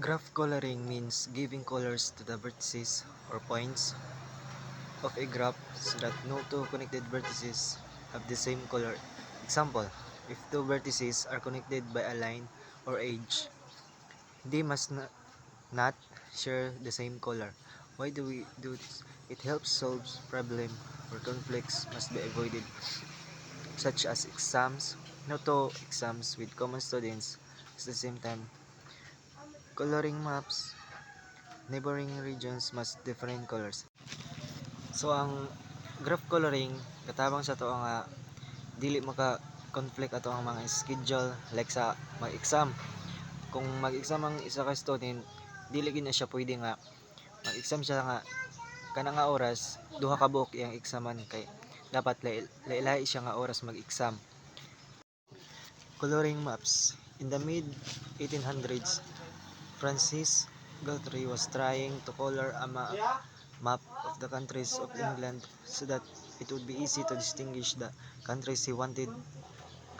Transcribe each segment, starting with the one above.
Graph coloring means giving colors to the vertices or points of a graph so that no two connected vertices have the same color. Example, if two vertices are connected by a line or edge, they must not share the same color. Why do we do this? It helps solve problems where conflicts must be avoided, such as exams. No two exams with common students at the same time. Coloring maps, neighboring regions must different colors. So ang graph coloring katabang sa to nga dili maka conflict ato ang mga schedule like sa mag-exam. Kung mag-exam ang isa ka student, dili gid na siya pwede nga mag-exam siya nga kana nga oras duha ka buok iyang examan kay dapat lailai siya nga oras mag-exam. Coloring maps. In the mid 1800s, Francis Galtrey was trying to color a map of the countries of England so that it would be easy to distinguish the countries he wanted.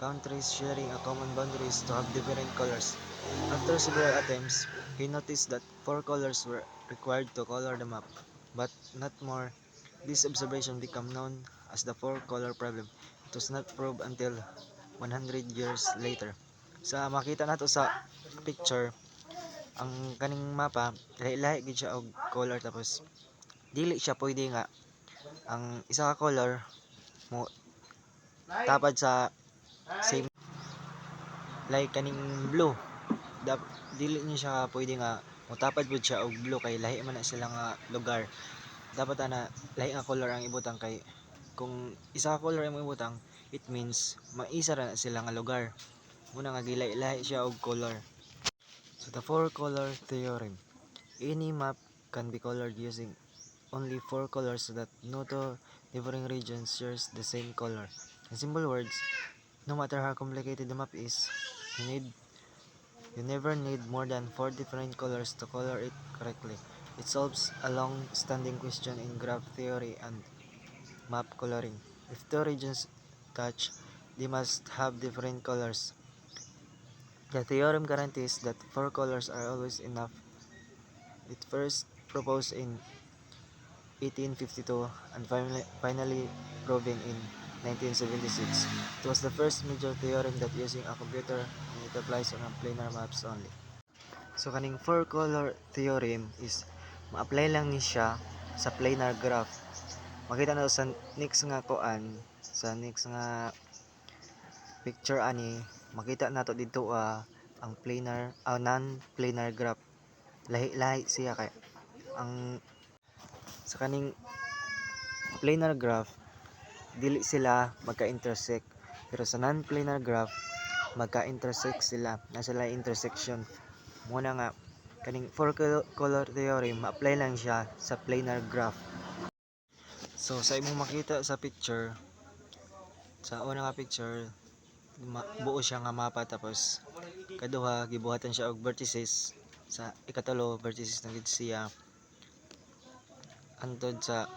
Countries sharing a common boundaries to have different colors. After several attempts, he noticed that four colors were required to color the map, but not more. This observation became known as the four-color problem. It was not proved until 100 years later. Sa makita nato sa picture, ang kaning mapa lahi-lahi gid siya og color tapos dili siya pwede nga ang isa ka color mo tapad sa same like kaning blue. Dili niya siya pwede nga motapad pud siya og blue kay lahi man na sila nga lugar. Dapat ana lahi nga color ang ibutang kay kung isa ka color ang ibutang, it means maisa ra na sila nga lugar. Muna nga gilay-lahi siya og color. So the four color theorem. Any map can be colored using only four colors so that no two differing regions shares the same color. In simple words, no matter how complicated the map is, you never need more than four different colors to color it correctly. It solves a long-standing question in graph theory and map coloring. If two regions touch, they must have different colors. The theorem guarantees that four colors are always enough. It first proposed in 1852 and finally proven in 1976. It was the first major theorem that using a computer and it applies on planar maps only. So kaning four color theorem is ma-apply lang ni siya sa planar graph. Makita na sa next nga kuan, sa next nga picture ani, makita nato dito ang planar non-planar graph. Lahi-lahi siya kay ang sa kaning planar graph dili sila magka-intersect pero sa non-planar graph magka-intersect sila na sila intersection muna nga kaning four color theorem ma-apply lang siya sa planar graph. So sa imong makita sa picture, sa una nga picture buo siya nga mapa tapos kaduha gibuhatan siya og vertices, sa ikatulo vertices na gid siya, antod sa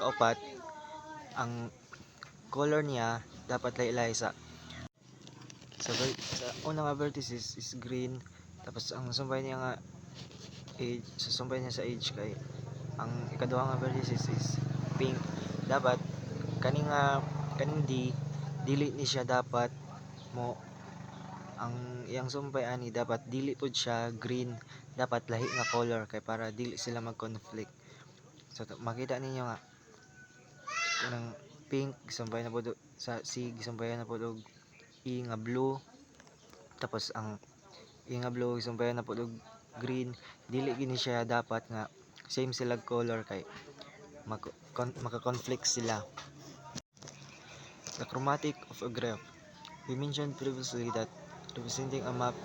kaupat ang color niya dapat lahi-lahi sa una nga vertices is green tapos ang sumpay niya nga edge sa edge kay ang ikaduha nga vertices is pink. Dapat kaning dili ni siya dapat mo ang iyang sumpay ani dapat dili pud siya green, dapat lahi nga color kay para dili sila mag-conflict. So makita ninyo nga kanang pink gisumpay na pud sa C, gisumpay na pud og E nga blue, tapos ang E nga blue gisumpay na pud og green. Dili gini siya dapat nga same sila color kay maka-conflict sila. The chromatic of a graph. We mentioned previously that representing a map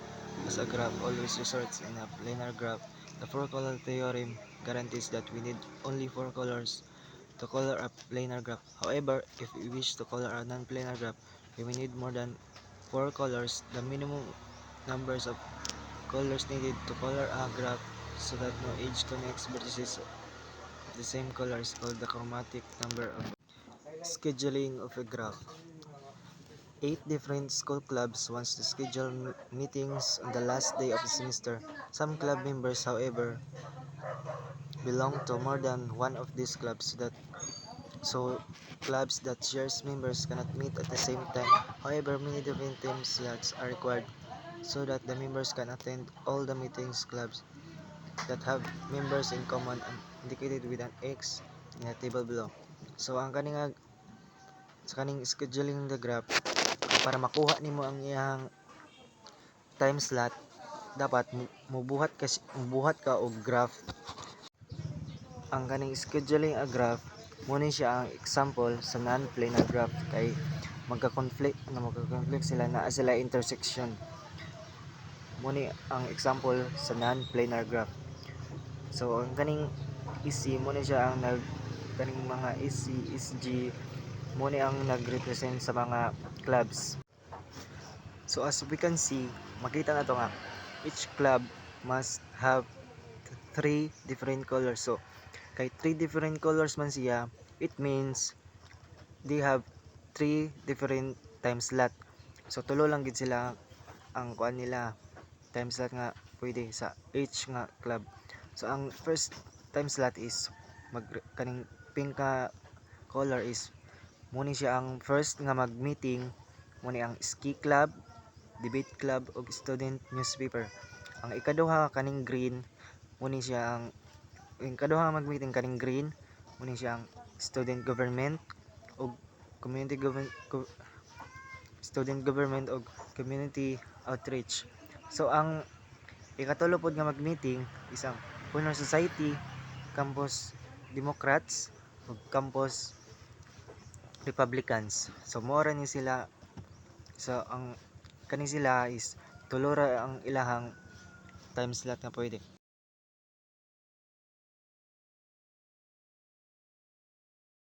as a graph always results in a planar graph. The four-color theorem guarantees that we need only four colors to color a planar graph. However, if we wish to color a non-planar graph, we will need more than four colors. The minimum numbers of colors needed to color a graph so that no edge connects vertices of the same color is called the chromatic number of scheduling of a graph. 8 different school clubs wants to schedule meetings on the last day of the semester. Some club members, however, belong to more than one of these clubs, so clubs that shares members cannot meet at the same time. However, many different time slots are required so that the members can attend all the meetings. Clubs that have members in common and indicated with an X in the table below. So ang kaning scheduling the graph, para makuha nimo ang iyang time slot, dapat mubuhat ka og graph. Ang kaning scheduling a graph muna siya ang example sa non-planar graph, kay magka-conflict sila intersection. Muna ang example sa non-planar graph. So ang kaning EC muna siya ang kaning mga EC, SG muna ang nag-represent sa mga clubs. So as we can see, makita na to nga each club must have 3 different colors. So kay 3 different colors man siya, it means they have 3 different time slot. So tulo lang gid sila ang kuan nila time slot nga pwede sa each nga club. So ang first time slot is kaning pink color is muni siya ang first nga mag-meeting, muni ang ski club, debate club ug student newspaper. Ang ikaduha kaning green, muni siya ang ikaduha mag-meeting kaning green, muni siya ang student government ug student government ug community outreach. So ang ikatulo pod nga mag-meeting isang honor society, campus democrats ug campus republicans. So mora ni sila. So ang kani sila is tulo ra ang ilahang time slot nga pwede.